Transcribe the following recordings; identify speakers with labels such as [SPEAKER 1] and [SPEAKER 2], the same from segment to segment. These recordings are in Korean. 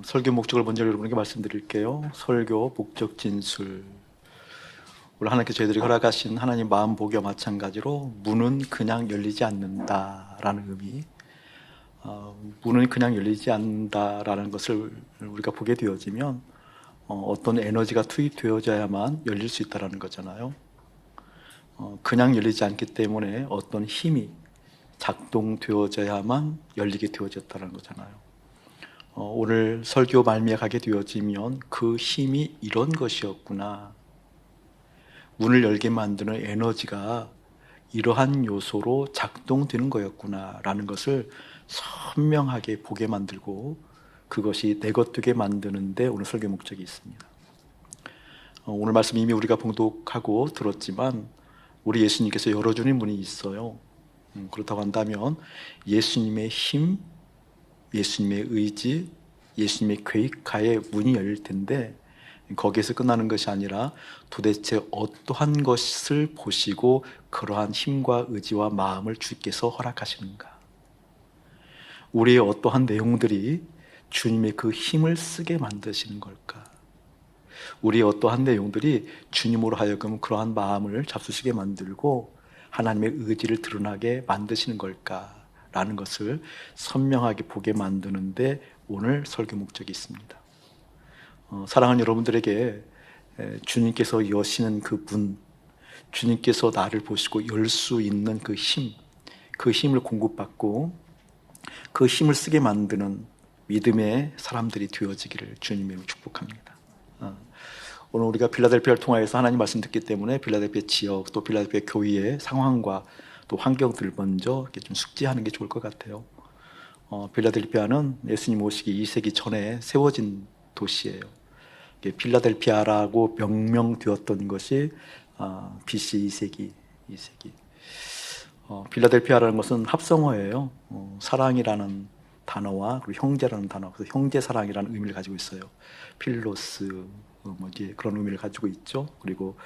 [SPEAKER 1] 설교 목적을 먼저 여러분에게 말씀드릴게요. 설교 목적 진술. 오늘 하나님께서 저희들이 허락하신 하나님 마음 보기와 마찬가지로 문은 그냥 열리지 않는다라는 의미. 문은 그냥 열리지 않는다라는 것을 우리가 보게 되어지면 어떤 에너지가 투입되어져야만 열릴 수 있다라는 거잖아요. 그냥 열리지 않기 때문에 어떤 힘이 작동되어져야만 열리게 되어졌다는 거잖아요. 오늘 설교 말미에 가게 되어지면 그 힘이 이런 것이었구나. 문을 열게 만드는 에너지가 이러한 요소로 작동되는 거였구나 라는 것을 선명하게 보게 만들고 그것이 내 것 되게 만드는데 오늘 설교 목적이 있습니다. 오늘 말씀 이미 우리가 봉독하고 들었지만 우리 예수님께서 열어주는 문이 있어요. 그렇다고 한다면 예수님의 힘, 예수님의 의지, 예수님의 계획하에 문이 열릴 텐데 거기에서 끝나는 것이 아니라 도대체 어떠한 것을 보시고 그러한 힘과 의지와 마음을 주께서 허락하시는가? 우리의 어떠한 내용들이 주님의 그 힘을 쓰게 만드시는 걸까? 우리의 어떠한 내용들이 주님으로 하여금 그러한 마음을 잡수시게 만들고 하나님의 의지를 드러나게 만드시는 걸까? 라는 것을 선명하게 보게 만드는데 오늘 설교 목적이 있습니다. 사랑하는 여러분들에게 주님께서 여시는 그 문, 주님께서 나를 보시고 열 수 있는 그 힘, 그 힘을 공급받고 그 힘을 쓰게 만드는 믿음의 사람들이 되어지기를 주님의 축복합니다. 오늘 우리가 필라델피아를 통하여서 하나님 말씀 듣기 때문에 필라델피아 지역 또 필라델피아 교회의 상황과 또 환경들을 먼저 이렇게 좀 숙지하는 게 좋을 것 같아요. 필라델피아는 예수님 오시기 2세기 전에 세워진 도시예요. 필라델피아라고 명명되었던 것이 BC 2세기. 필라델피아라는 것은 합성어예요. 사랑이라는 단어와 그리고 형제라는 단어, 그래서 형제 사랑이라는 의미를 가지고 있어요. 필로스 그런 의미를 가지고 있죠. 그리고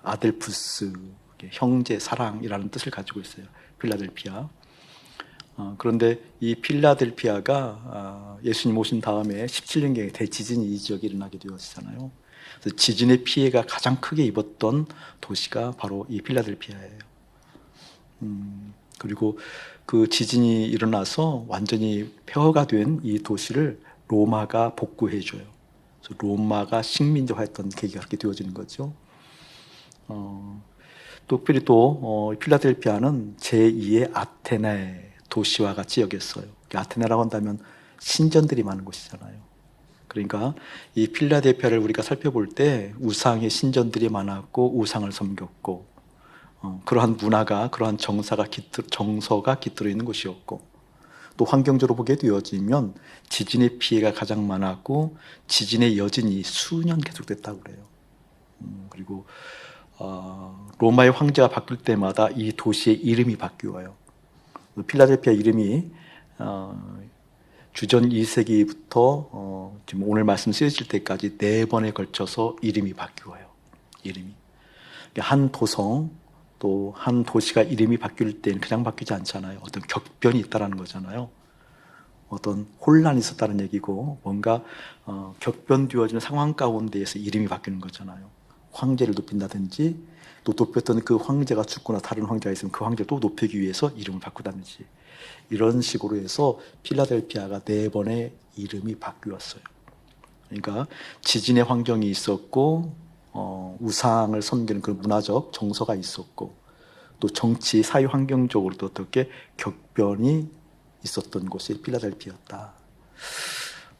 [SPEAKER 1] 아델푸스 형제 사랑이라는 뜻을 가지고 있어요. 필라델피아. 그런데 이 필라델피아가 예수님 오신 다음에 17년경에 대지진이 이 지역에 일어나게 되었잖아요. 그래서 지진의 피해가 가장 크게 입었던 도시가 바로 이 필라델피아예요. 그리고 그 지진이 일어나서 완전히 폐허가 된 이 도시를 로마가 복구해줘요. 그래서 로마가 식민지화했던 계기가 그렇게 되어지는 거죠. 특별히 또 필라델피아는 제2의 아테네 도시와 같이 여겼어요. 아테네라고 한다면 신전들이 많은 곳이잖아요. 그러니까 이 필라델피아를 우리가 살펴볼 때 우상의 신전들이 많았고 우상을 섬겼고 그러한 문화가 그러한 정서가 깃들어 있는 곳이었고 또 환경적으로 보게 되어지면 지진의 피해가 가장 많았고 지진의 여진이 수년 계속됐다고 그래요. 그리고 로마의 황제가 바뀔 때마다 이 도시의 이름이 바뀌어요. 필라델피아 이름이 주전 2세기부터 지금 오늘 말씀 쓰여질 때까지 4번에 걸쳐서 이름이 바뀌어요. 이름이 한 도성 또 한 도시가 이름이 바뀔 때는 그냥 바뀌지 않잖아요. 어떤 격변이 있다라는 거잖아요. 어떤 혼란이 있었다는 얘기고 뭔가 격변되어지는 상황 가운데에서 이름이 바뀌는 거잖아요. 황제를 높인다든지 또 높였던 그 황제가 죽거나 다른 황제가 있으면 그 황제를 또 높이기 위해서 이름을 바꾸다든지 이런 식으로 해서 필라델피아가 4번의 이름이 바뀌었어요. 그러니까 지진의 환경이 있었고 우상을 섬기는 그 문화적 정서가 있었고 또 정치 사회 환경적으로도 어떻게 격변이 있었던 곳이 필라델피아였다.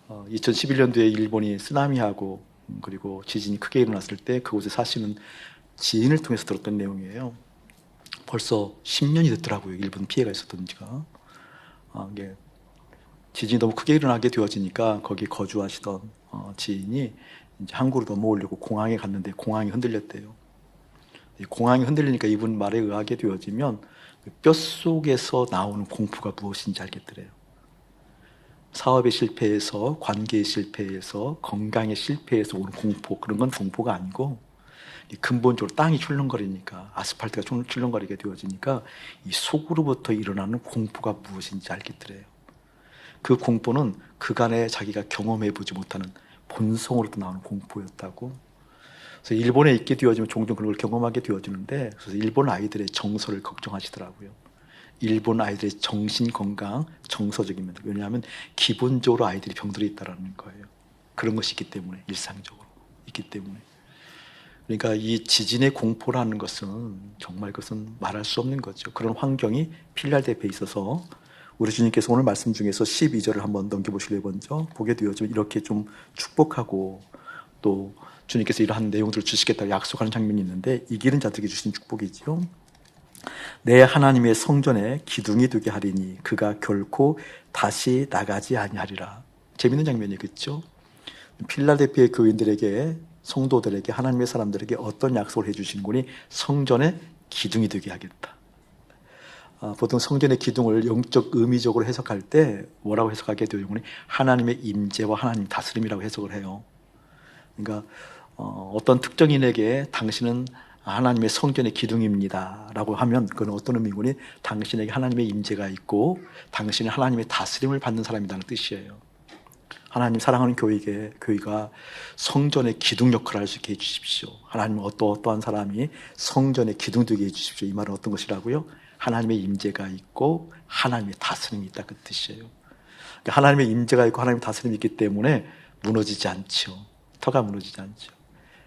[SPEAKER 1] 2011년도에 일본이 쓰나미하고 그리고 지진이 크게 일어났을 때 그곳에 사시는 지인을 통해서 들었던 내용이에요. 벌써 10년이 됐더라고요. 일본 피해가 있었던 지가. 이게 지진이 너무 크게 일어나게 되어지니까 거기 거주하시던 지인이 이제 한국으로 넘어오려고 공항에 갔는데 공항이 흔들렸대요. 공항이 흔들리니까 이분 말에 의하게 되어지면 뼛속에서 나오는 공포가 무엇인지 알겠더래요. 사업의 실패에서, 관계의 실패에서, 건강의 실패에서 오는 공포, 그런 건 공포가 아니고 근본적으로 땅이 출렁거리니까 아스팔트가 출렁거리게 되어지니까 이 속으로부터 일어나는 공포가 무엇인지 알겠더래요. 그 공포는 그간에 자기가 경험해보지 못하는 본성으로도 나오는 공포였다고. 그래서 일본에 있게 되어지면 종종 그런 걸 경험하게 되어지는데, 그래서 일본 아이들의 정서를 걱정하시더라고요. 일본 아이들의 정신 건강, 정서적인 면. 왜냐하면 기본적으로 아이들이 병들어 있다는 거예요. 그런 것이 있기 때문에, 일상적으로 있기 때문에. 그러니까 이 지진의 공포라는 것은 정말 그것은 말할 수 없는 거죠. 그런 환경이 필라델피아에 있어서 우리 주님께서 오늘 말씀 중에서 12절을 한번 넘겨보실래요? 먼저 보게 되어지면 이렇게 좀 축복하고 또 주님께서 이러한 내용들을 주시겠다고 약속하는 장면이 있는데, 이기는 자들에게 주신 축복이지요. 내 하나님의 성전에 기둥이 되게 하리니 그가 결코 다시 나가지 아니하리라. 재밌는 장면이겠죠. 필라델피아 교인들에게, 성도들에게, 하나님의 사람들에게 어떤 약속을 해주신 거니? 성전에 기둥이 되게 하겠다. 보통 성전의 기둥을 영적 의미적으로 해석할 때 뭐라고 해석하게 되는 거니? 하나님의 임재와 하나님 다스림이라고 해석을 해요. 그러니까 어떤 특정인에게 당신은 하나님의 성전의 기둥입니다 라고 하면 그건 어떤 의미군이? 당신에게 하나님의 임재가 있고 당신은 하나님의 다스림을 받는 사람이라는 뜻이에요. 하나님 사랑하는 교회가 성전의 기둥 역할을 할 수 있게 해주십시오. 하나님은 어떠한 사람이 성전의 기둥 되게 해주십시오. 이 말은 어떤 것이라고요? 하나님의 임재가 있고 하나님의 다스림이 있다, 그 뜻이에요. 그러니까 하나님의 임재가 있고 하나님의 다스림이 있기 때문에 무너지지 않죠. 터가 무너지지 않죠.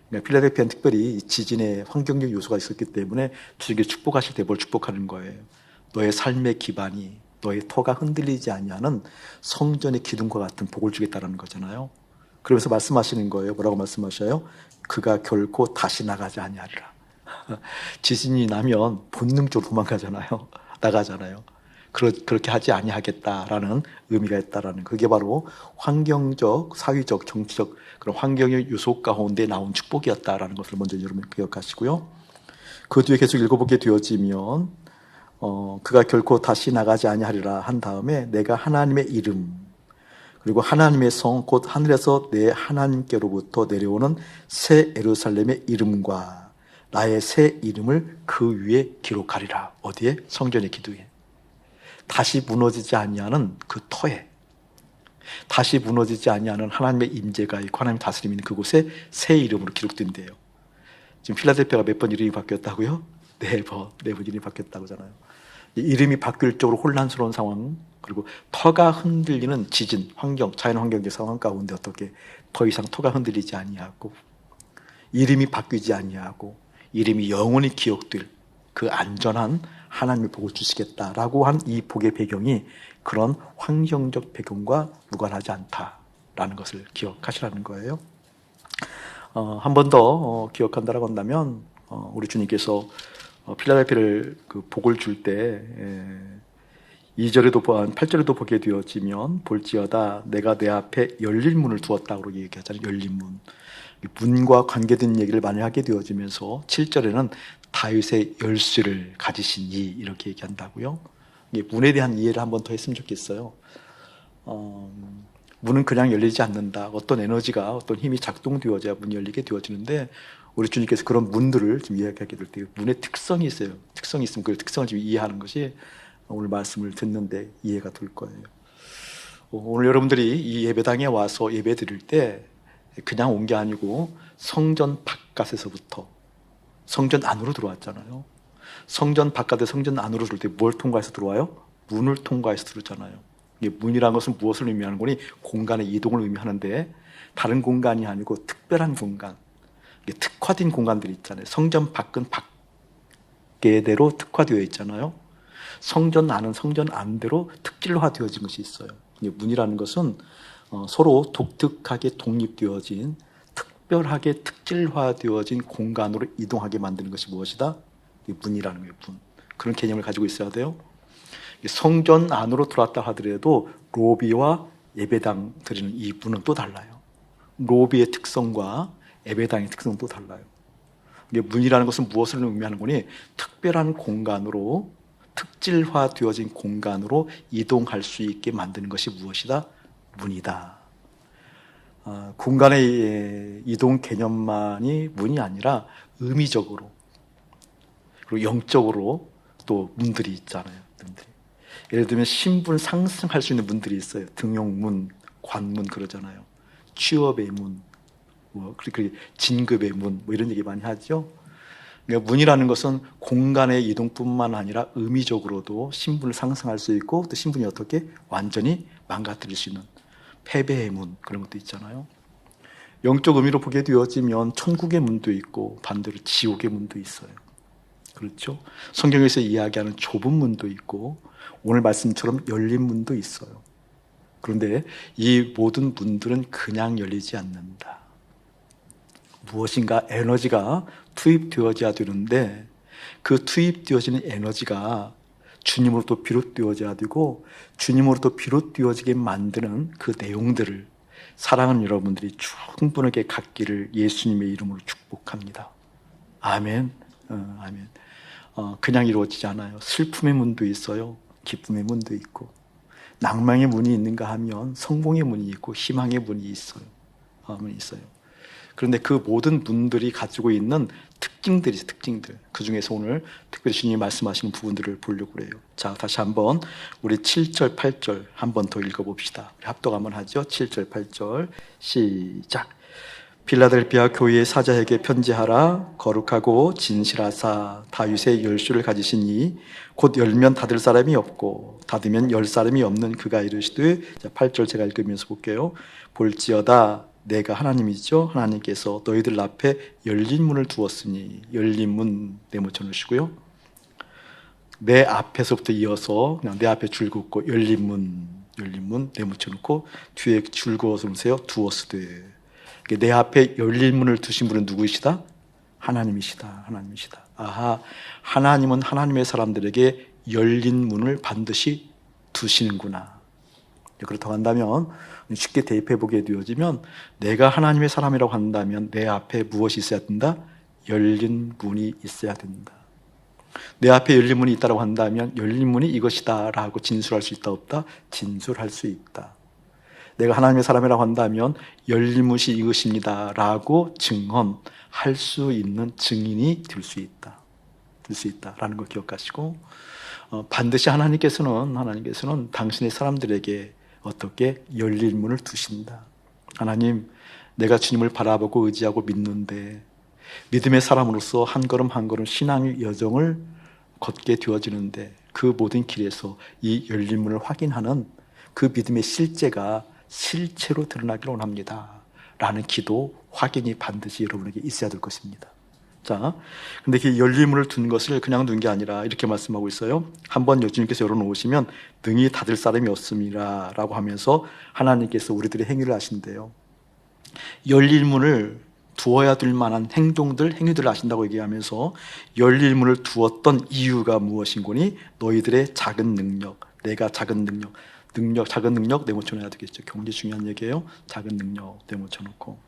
[SPEAKER 1] 그러니까 필라델피아는 특별히 지진의 환경적 요소가 있었기 때문에 주님께 축복하실 때 뭘 축복하는 거예요? 너의 삶의 기반이, 너의 터가 흔들리지 아니하는 성전의 기둥과 같은 복을 주겠다는 거잖아요. 그러면서 말씀하시는 거예요. 뭐라고 말씀하셔요? 그가 결코 다시 나가지 아니하리라. 지진이 나면 본능적으로 도망가잖아요. 나가잖아요. 그렇게 하지 아니하겠다라는 의미가 있다라는, 그게 바로 환경적, 사회적, 정치적 그런 환경의 요소 가운데 나온 축복이었다라는 것을 먼저 여러분 기억하시고요. 그 뒤에 계속 읽어보게 되어지면 그가 결코 다시 나가지 아니하리라 한 다음에 내가 하나님의 이름 그리고 하나님의 성 곧 하늘에서 내 하나님께로부터 내려오는 새 예루살렘의 이름과 나의 새 이름을 그 위에 기록하리라. 어디에? 성전의 기둥에. 다시 무너지지 아니하는 그 터에, 다시 무너지지 아니하는 하나님의 임재가 있고 하나님의 다스림이 있는 그곳에 새 이름으로 기록된대요. 지금 필라델피아가 몇 번 이름이 바뀌었다고요? 네 번 이름이 바뀌었다고 하잖아요. 이름이 바뀔 쪽으로 혼란스러운 상황, 그리고 터가 흔들리는 지진, 환경, 자연 환경적 상황 가운데 어떻게 더 이상 터가 흔들리지 아니하고 이름이 바뀌지 아니하고 이름이 영원히 기억될 그 안전한 하나님의 복을 주시겠다라고 한 이 복의 배경이 그런 환경적 배경과 무관하지 않다라는 것을 기억하시라는 거예요. 한 번 더 기억한다라고 한다면 우리 주님께서 필라델피아를 그 복을 줄 때 2절에도 8절에도 보게 되어지면 볼지어다 내가 내 앞에 열린 문을 두었다고 얘기하잖아요. 열린 문. 문과 관계된 얘기를 많이 하게 되어지면서 7절에는 다윗의 열쇠를 가지신 이 이렇게 얘기한다고요. 문에 대한 이해를 한 번 더 했으면 좋겠어요. 문은 그냥 열리지 않는다. 어떤 에너지가, 어떤 힘이 작동되어져야 문이 열리게 되어지는데 우리 주님께서 그런 문들을 좀 이야기하게 될 때 문의 특성이 있어요. 특성이 있으면 그 특성을 좀 이해하는 것이 오늘 말씀을 듣는데 이해가 될 거예요. 오늘 여러분들이 이 예배당에 와서 예배 드릴 때 그냥 온 게 아니고 성전 바깥에서부터 성전 안으로 들어왔잖아요. 성전 바깥에 성전 안으로 들어올 때 뭘 통과해서 들어와요? 문을 통과해서 들어오잖아요. 문이라는 것은 무엇을 의미하는 거니? 공간의 이동을 의미하는데 다른 공간이 아니고 특별한 공간, 특화된 공간들이 있잖아요. 성전 밖은 밖대로 특화되어 있잖아요. 성전 안은 성전 안대로 특질화되어진 것이 있어요. 문이라는 것은 서로 독특하게 독립되어진, 특별하게 특질화되어진 공간으로 이동하게 만드는 것이 무엇이다? 문이라는 거예요. 문. 그런 개념을 가지고 있어야 돼요. 성전 안으로 들어왔다 하더라도 로비와 예배당 드리는 이 문은 또 달라요. 로비의 특성과 예배당의 특성은 또 달라요. 문이라는 것은 무엇을 의미하는 거니? 특별한 공간으로, 특질화되어진 공간으로 이동할 수 있게 만드는 것이 무엇이다? 문이다. 공간의 이동 개념만이 문이 아니라 의미적으로 그리고 영적으로 또 문들이 있잖아요. 문들이. 예를 들면 신분 상승할 수 있는 문들이 있어요. 등용문, 관문 그러잖아요. 취업의 문, 뭐 그리고 진급의 문, 뭐 이런 얘기 많이 하죠. 그러니까 문이라는 것은 공간의 이동뿐만 아니라 의미적으로도 신분을 상승할 수 있고 또 신분이 어떻게 완전히 망가뜨릴 수 있는 패배의 문 그런 것도 있잖아요. 영적 의미로 보게 되어지면 천국의 문도 있고 반대로 지옥의 문도 있어요. 그렇죠? 성경에서 이야기하는 좁은 문도 있고 오늘 말씀처럼 열린 문도 있어요. 그런데 이 모든 문들은 그냥 열리지 않는다. 무엇인가 에너지가 투입되어져야 되는데 그 투입되어지는 에너지가 주님으로부터 비롯되어져야 되고 주님으로부터 비롯되어지게 만드는 그 내용들을 사랑하는 여러분들이 충분하게 갖기를 예수님의 이름으로 축복합니다. 아멘. 아멘. 그냥 이루어지지 않아요. 슬픔의 문도 있어요. 기쁨의 문도 있고 낭만의 문이 있는가 하면 성공의 문이 있고 희망의 문이 있어요. 문이 있어요. 그런데 그 모든 문들이 가지고 있는 특징들이 특징들. 그 중에서 오늘 특별히 주님이 말씀하시는 부분들을 보려고 그래요. 자, 다시 한번 우리 7절, 8절 한 번 더 읽어봅시다. 합독 한번 하죠. 7절, 8절 시작. 빌라델비아 교회의 사자에게 편지하라. 거룩하고 진실하사 다윗의 열쇠를 가지시니 곧 열면 닫을 사람이 없고 닫으면 열 사람이 없는 그가 이르시되. 자, 8절 제가 읽으면서 볼게요. 볼지어다 내가 하나님이죠. 하나님께서 너희들 앞에 열린 문을 두었으니. 열린 문 네모쳐 놓으시고요. 내 앞에서부터 이어서 그냥 내 앞에 줄 긋고 열린 문 네모쳐 놓고 뒤에 줄 그어서 놓으세요. 두었으되. 내 앞에 열린 문을 두신 분은 누구이시다? 하나님이시다. 하나님이시다. 아하, 하나님은 하나님의 사람들에게 열린 문을 반드시 두시는구나. 그렇다고 한다면 쉽게 대입해 보게 되어지면 내가 하나님의 사람이라고 한다면 내 앞에 무엇이 있어야 된다? 열린 문이 있어야 된다. 내 앞에 열린 문이 있다고 한다면 열린 문이 이것이다 라고 진술할 수 있다 없다? 진술할 수 있다. 내가 하나님의 사람이라고 한다면 열린 문이 이것입니다 라고 증언할 수 있는 증인이 될 수 있다. 될 수 있다라는 걸 기억하시고 반드시 하나님께서는 당신의 사람들에게 어떻게 열린 문을 두신다. 하나님, 내가 주님을 바라보고 의지하고 믿는데 믿음의 사람으로서 한 걸음 한 걸음 신앙의 여정을 걷게 되어지는데 그 모든 길에서 이 열린 문을 확인하는 그 믿음의 실제가 실체로 드러나기를 원합니다 라는 기도 확인이 반드시 여러분에게 있어야 될 것입니다. 자, 근데 그 열린 문을 둔 것을 그냥 둔 게 아니라 이렇게 말씀하고 있어요. 한번 주님께서 열어놓으시면 능히 닫을 사람이 없음이라 라고 하면서 하나님께서 우리들의 행위를 하신대요. 열린 문을 두어야 될 만한 행위들을 하신다고 얘기하면서 열린 문을 두었던 이유가 무엇인고니 너희들의 작은 능력, 내가 작은 작은 능력 네모쳐 놔야 되겠죠. 굉장히 중요한 얘기예요. 작은 능력 네모쳐 놓고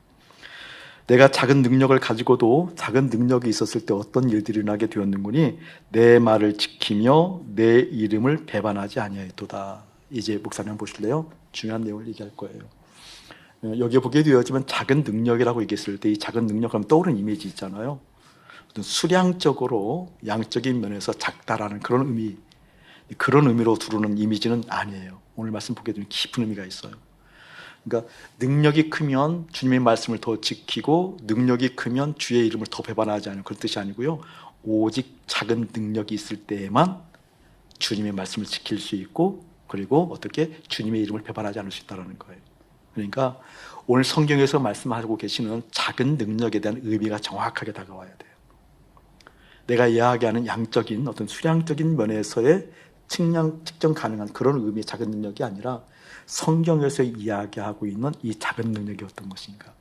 [SPEAKER 1] 내가 작은 능력을 가지고도 작은 능력이 있었을 때 어떤 일들이 일어나게 되었는고니 내 말을 지키며 내 이름을 배반하지 아니하였도다. 이제 목사님 보실래요? 중요한 내용을 얘기할 거예요. 여기에 보게 되어지면 작은 능력이라고 얘기했을 때 이 작은 능력하면 떠오르는 이미지 있잖아요. 어떤 수량적으로 양적인 면에서 작다라는 그런 의미, 그런 의미로 두르는 이미지는 아니에요. 오늘 말씀 보게 되면 깊은 의미가 있어요. 그러니까 능력이 크면 주님의 말씀을 더 지키고 능력이 크면 주의 이름을 더 배반하지 않는 그런 뜻이 아니고요. 오직 작은 능력이 있을 때에만 주님의 말씀을 지킬 수 있고 그리고 어떻게 주님의 이름을 배반하지 않을 수 있다는 거예요. 그러니까 오늘 성경에서 말씀하고 계시는 작은 능력에 대한 의미가 정확하게 다가와야 돼요. 내가 이야기하는 양적인 어떤 수량적인 면에서의 측정 가능한 그런 의미의 작은 능력이 아니라 성경에서 이야기하고 있는 이 작은 능력이 어떤 것인가?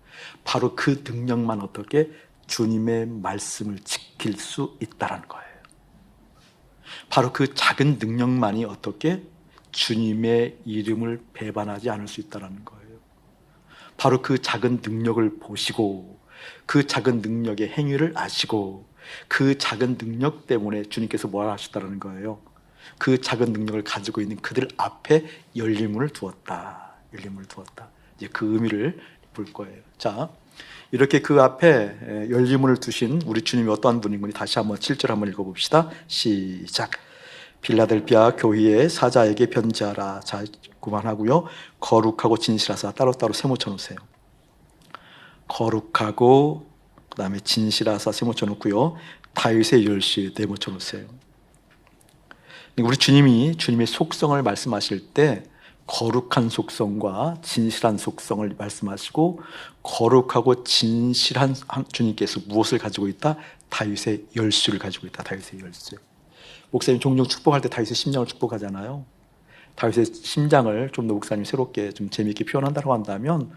[SPEAKER 1] 바로 그 능력만 어떻게 주님의 말씀을 지킬 수 있다는 거예요. 바로 그 작은 능력만이 어떻게 주님의 이름을 배반하지 않을 수 있다는 거예요. 바로 그 작은 능력을 보시고 그 작은 능력의 행위를 아시고 그 작은 능력 때문에 주님께서 뭐라 하셨다는 거예요. 그 작은 능력을 가지고 있는 그들 앞에 열린 문을 두었다. 열린 문을 두었다. 이제 그 의미를 볼 거예요. 자, 이렇게 그 앞에 열린 문을 두신 우리 주님이 어떠한 분인지 다시 한번 7절 한번 읽어봅시다. 시작. 필라델피아 교회의 사자에게 편지하라. 자, 그만하고요. 거룩하고 진실하사 따로따로 세모쳐 놓으세요. 거룩하고 그다음에 진실하사 세모쳐 놓고요. 다윗의 열쇠 네모쳐 놓으세요. 우리 주님이 주님의 속성을 말씀하실 때 거룩한 속성과 진실한 속성을 말씀하시고, 거룩하고 진실한 주님께서 무엇을 가지고 있다? 다윗의 열쇠를 가지고 있다. 다윗의 열쇠. 목사님 종종 축복할 때 다윗의 심장을 축복하잖아요. 다윗의 심장을 좀 더 목사님 새롭게 좀 재미있게 표현한다고 한다면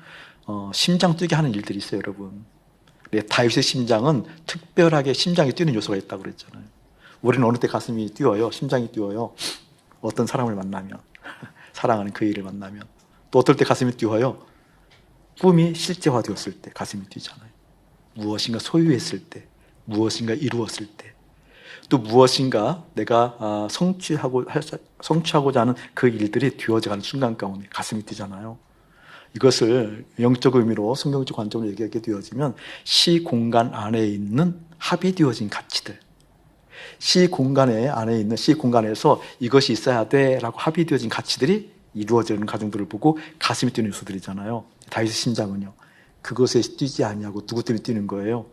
[SPEAKER 1] 심장 뛰게 하는 일들이 있어요, 여러분. 다윗의 심장은 특별하게 심장이 뛰는 요소가 있다고 그랬잖아요. 우리는 어느 때 가슴이 뛰어요, 심장이 뛰어요. 어떤 사람을 만나면, 사랑하는 그 일을 만나면. 또 어떨 때 가슴이 뛰어요? 꿈이 실제화되었을 때 가슴이 뛰잖아요. 무엇인가 소유했을 때, 무엇인가 이루었을 때, 또 무엇인가 내가 성취하고자 하는 그 일들이 되어져가는 순간 가운데 가슴이 뛰잖아요. 이것을 영적 의미로 성경적 관점으로 얘기하게 되어지면 시 공간 안에 있는 합의되어진 가치들, 시 공간에서 이것이 있어야 돼라고 합의되어진 가치들이 이루어지는 과정들을 보고 가슴이 뛰는 요소들이잖아요. 다윗의 심장은요, 그것에 뛰지 아니하고 누구 때문에 뛰는 거예요?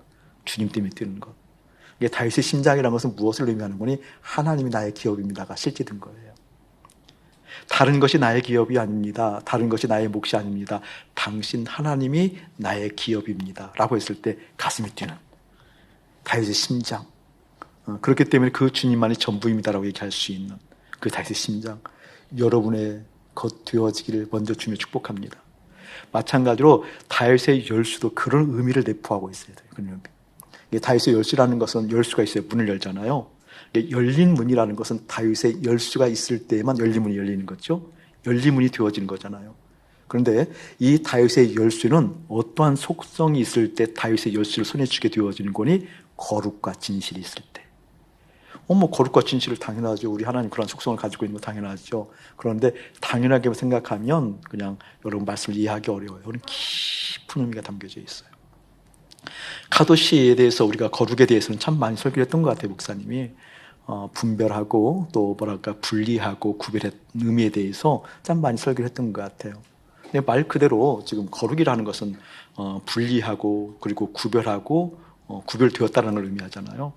[SPEAKER 1] 주님 때문에 뛰는 것. 이게 다윗의 심장이라는 것은 무엇을 의미하는 거니? 하나님이 나의 기업입니다가 실제 된 거예요. 다른 것이 나의 기업이 아닙니다. 다른 것이 나의 몫이 아닙니다. 당신 하나님이 나의 기업입니다 라고 했을 때 가슴이 뛰는 다윗의 심장. 그렇기 때문에 그 주님만이 전부입니다라고 얘기할 수 있는 그 다윗의 심장, 여러분의 것 되어지기를 먼저 주며 축복합니다. 마찬가지로 다윗의 열쇠도 그런 의미를 내포하고 있어야 돼요. 그런 의미. 다윗의 열쇠라는 것은 열쇠가 있어야 문을 열잖아요. 열린 문이라는 것은 다윗의 열쇠가 있을 때에만 열린 문이 열리는 거죠. 열린 문이 되어지는 거잖아요. 그런데 이 다윗의 열쇠는 어떠한 속성이 있을 때 다윗의 열쇠를 손에 쥐게 되어지는 거니? 거룩과 진실이 있을 때. 거룩과 진실을 당연하죠. 우리 하나님 그런 속성을 가지고 있는 거 당연하죠. 그런데 당연하게 생각하면 그냥 여러분 말씀을 이해하기 어려워요. 그런 깊은 의미가 담겨져 있어요. 카도시에 대해서 우리가 거룩에 대해서는 참 많이 설교를 했던 것 같아요, 목사님이. 분별하고 또 분리하고 구별의 의미에 대해서 참 많이 설교를 했던 것 같아요. 근데 말 그대로 지금 거룩이라는 것은 분리하고 그리고 구별하고 구별되었다는 걸 의미하잖아요.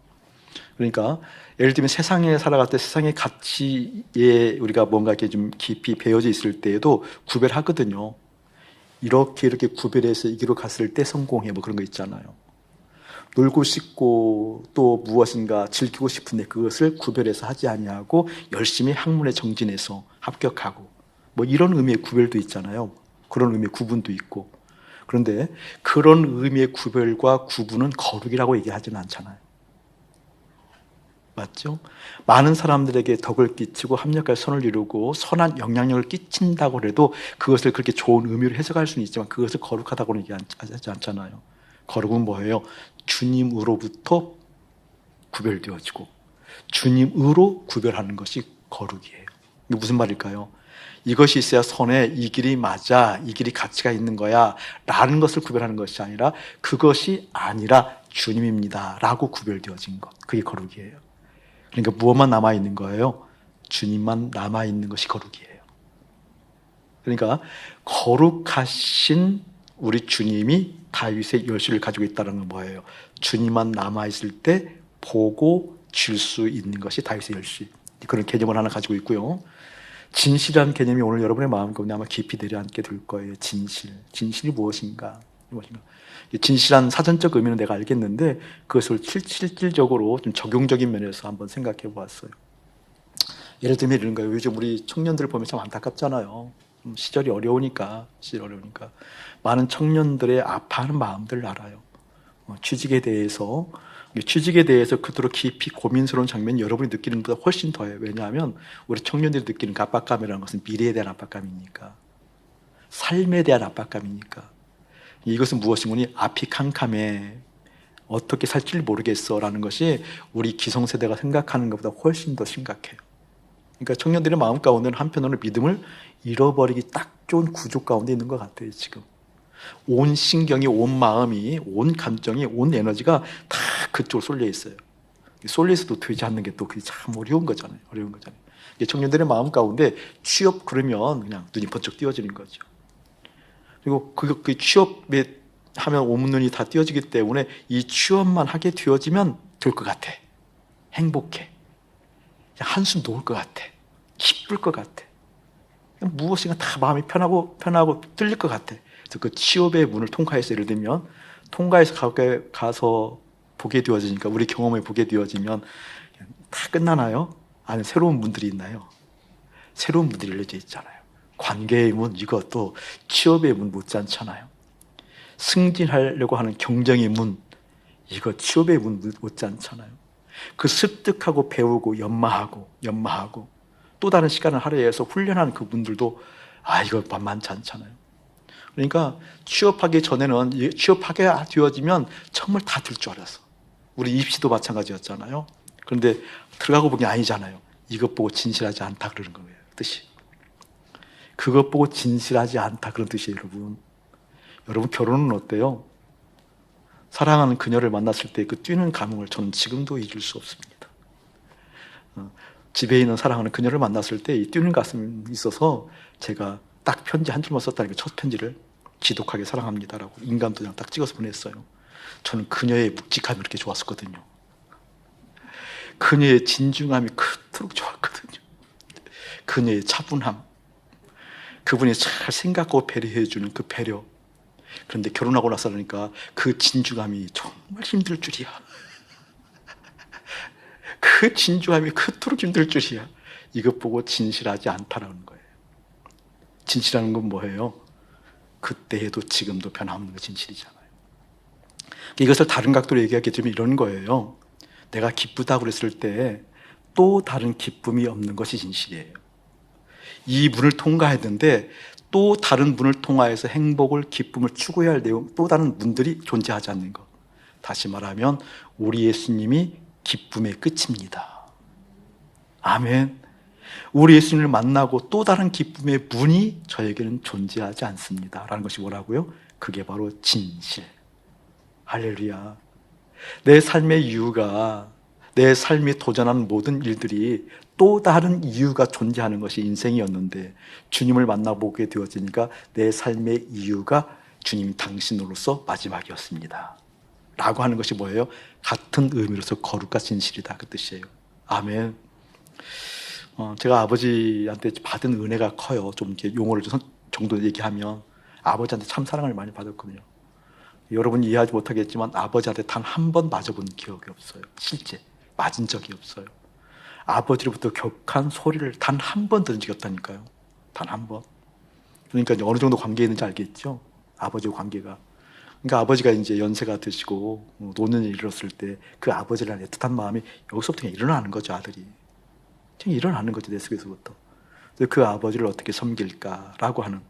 [SPEAKER 1] 그러니까 예를 들면 세상에 살아갈 때 세상의 가치에 우리가 뭔가 이렇게 좀 깊이 배어져 있을 때에도 구별하거든요. 이렇게 구별해서 이 길로 갔을 때 성공해, 뭐 그런 거 있잖아요. 놀고 싶고 또 무엇인가 즐기고 싶은데 그것을 구별해서 하지 아니하고 열심히 학문에 정진해서 합격하고, 뭐 이런 의미의 구별도 있잖아요. 그런 의미의 구분도 있고. 그런데 그런 의미의 구별과 구분은 거룩이라고 얘기하지는 않잖아요. 맞죠? 많은 사람들에게 덕을 끼치고 합력할 선을 이루고 선한 영향력을 끼친다고 해도 그것을 그렇게 좋은 의미로 해석할 수는 있지만 그것을 거룩하다고는 얘기하지 않잖아요. 거룩은 뭐예요? 주님으로부터 구별되어지고 주님으로 구별하는 것이 거룩이에요. 이게 무슨 말일까요? 이것이 있어야 선해, 이 길이 맞아, 이 길이 가치가 있는 거야 라는 것을 구별하는 것이 아니라 그것이 아니라 주님입니다 라고 구별되어진 것, 그게 거룩이에요. 그러니까 무엇만 남아있는 거예요? 주님만 남아있는 것이 거룩이에요. 그러니까 거룩하신 우리 주님이 다윗의 열쇠를 가지고 있다는 건 뭐예요? 주님만 남아있을 때 보고 줄 수 있는 것이 다윗의 열쇠. 그런 개념을 하나 가지고 있고요. 진실이라는 개념이 오늘 여러분의 마음 가운데 아마 깊이 내려앉게 될 거예요. 진실이 무엇인가? 진실한 사전적 의미는 내가 알겠는데 그것을 실질적으로 좀 적용적인 면에서 한번 생각해 보았어요. 예를 들면 이런 거예요. 요즘 우리 청년들 보면 참 안타깝잖아요. 시절이 어려우니까 많은 청년들의 아파하는 마음들을 알아요. 취직에 대해서 그토록 깊이 고민스러운 장면이 여러분이 느끼는 것보다 훨씬 더해요. 왜냐하면 우리 청년들이 느끼는 그 압박감이라는 것은 미래에 대한 압박감이니까, 삶에 대한 압박감이니까. 이것은 무엇이니? 앞이 캄캄해, 어떻게 살지를 모르겠어 라는 것이 우리 기성세대가 생각하는 것보다 훨씬 더 심각해요. 그러니까 청년들의 마음 가운데는 한편으로는 믿음을 잃어버리기 딱 좋은 구조 가운데 있는 것 같아요. 지금 온 신경이, 온 마음이, 온 감정이, 온 에너지가 다 그쪽으로 쏠려 있어요. 쏠려 있어도 되지 않는 게 또 그게 참 어려운 거잖아요. 이게 청년들의 마음 가운데 취업 그러면 그냥 눈이 번쩍 띄어지는 거죠. 그리고 그 취업에 하면 온눈이 다 띄어지기 때문에 이 취업만 하게 되어지면 될 것 같아. 행복해. 한숨 놓을 것 같아. 기쁠 것 같아. 무엇인가 다 마음이 편하고 뚫릴 것 같아. 그래서 그 취업의 문을 통과해서 예를 들면 통과해서 가서 보게 되어지니까 우리 경험에 보게 되어지면 다 끝나나요? 아니 새로운 문들이 있나요? 새로운 문들이 열려져 있잖아요. 관계의 문 이것도 취업의 문 못지않잖아요. 승진하려고 하는 경쟁의 문 이거 취업의 문 못지않잖아요. 그 습득하고 배우고 연마하고 또 다른 시간을 할애해서 훈련하는 그 분들도 이거 만만치 않잖아요. 그러니까 취업하기 전에는 취업하게 되어지면 정말 다 될 줄 알았어. 우리 입시도 마찬가지였잖아요. 그런데 들어가고 보니 아니잖아요. 이것 보고 진실하지 않다 그러는 거예요. 뜻이. 그것 보고 진실하지 않다 그런 뜻이에요, 여러분. 여러분 결혼은 어때요? 사랑하는 그녀를 만났을 때 그 뛰는 감흥을 저는 지금도 잊을 수 없습니다. 집에 있는 사랑하는 그녀를 만났을 때 이 뛰는 가슴이 있어서 제가 딱 편지 한 줄만 썼다니까 첫 편지를 지독하게 사랑합니다라고 인감도장 딱 찍어서 보냈어요. 저는 그녀의 묵직함이 그렇게 좋았었거든요. 그녀의 진중함이 그토록 좋았거든요. 그녀의 차분함, 그분이 잘 생각하고 배려해주는 그 배려. 그런데 결혼하고 나서 그러니까 그 진중함이 정말 힘들 줄이야. 그 진중함이 그토록 힘들 줄이야. 이것 보고 진실하지 않다라는 거예요. 진실하는 건 뭐예요? 그때에도 지금도 변함없는 게 진실이잖아요. 이것을 다른 각도로 얘기하게 되면 이런 거예요. 내가 기쁘다고 그랬을 때 또 다른 기쁨이 없는 것이 진실이에요. 이 문을 통과했는데 또 다른 문을 통과해서 행복을, 기쁨을 추구해야 할 내용, 또 다른 문들이 존재하지 않는 것. 다시 말하면 우리 예수님이 기쁨의 끝입니다. 아멘. 우리 예수님을 만나고 또 다른 기쁨의 문이 저에게는 존재하지 않습니다. 라는 것이 뭐라고요? 그게 바로 진실. 할렐루야. 내 삶의 이유가, 내 삶이 도전하는 모든 일들이 또 다른 이유가 존재하는 것이 인생이었는데 주님을 만나보게 되어지니까 내 삶의 이유가 주님 당신으로서 마지막이었습니다. 라고 하는 것이 뭐예요? 같은 의미로서 거룩과 진실이다 그 뜻이에요. 아멘. 제가 아버지한테 받은 은혜가 커요. 좀 이렇게 용어를 좀 정도 얘기하면 아버지한테 참 사랑을 많이 받았거든요. 여러분이 이해하지 못하겠지만 아버지한테 단 한 번 맞아본 기억이 없어요. 실제 맞은 적이 없어요. 아버지로부터 격한 소리를 단 한 번 들은 적이 없다니까요. 단 한 번. 그러니까 이제 어느 정도 관계에 있는지 알겠죠? 아버지와 관계가. 그러니까 아버지가 이제 연세가 드시고 노년에 이르렀을 때 그 아버지를 향한 애틋한 마음이 여기서부터 그냥 일어나는 거죠, 아들이. 그냥 일어나는 거죠, 내 속에서부터. 그 아버지를 어떻게 섬길까라고 하는,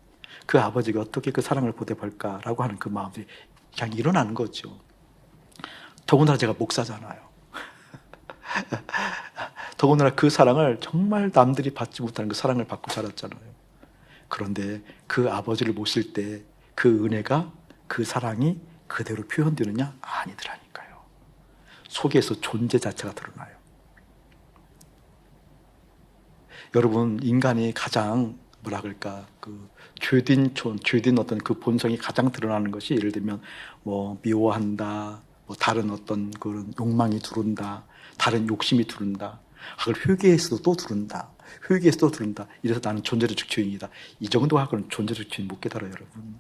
[SPEAKER 1] 그 아버지가 어떻게 그 사랑을 보답할까라고 하는 그 마음들이 그냥 일어나는 거죠. 더군다나 제가 목사잖아요. 더군다나 그 사랑을 정말 남들이 받지 못하는 그 사랑을 받고 자랐잖아요. 그런데 그 아버지를 모실 때 그 은혜가, 그 사랑이 그대로 표현되느냐? 아니더라니까요. 속에서 존재 자체가 드러나요. 여러분, 인간이 가장 뭐라 그럴까, 그 죄된 어떤 그 본성이 가장 드러나는 것이 예를 들면 뭐 미워한다, 뭐 다른 어떤 그런 욕망이 두른다, 다른 욕심이 두른다, 그걸 회개에서도 또 두른다, 회개에서 또 두른다. 이래서 나는 존재적 주인이다. 이 정도 하고는 존재적 주인 못 깨달아요, 여러분.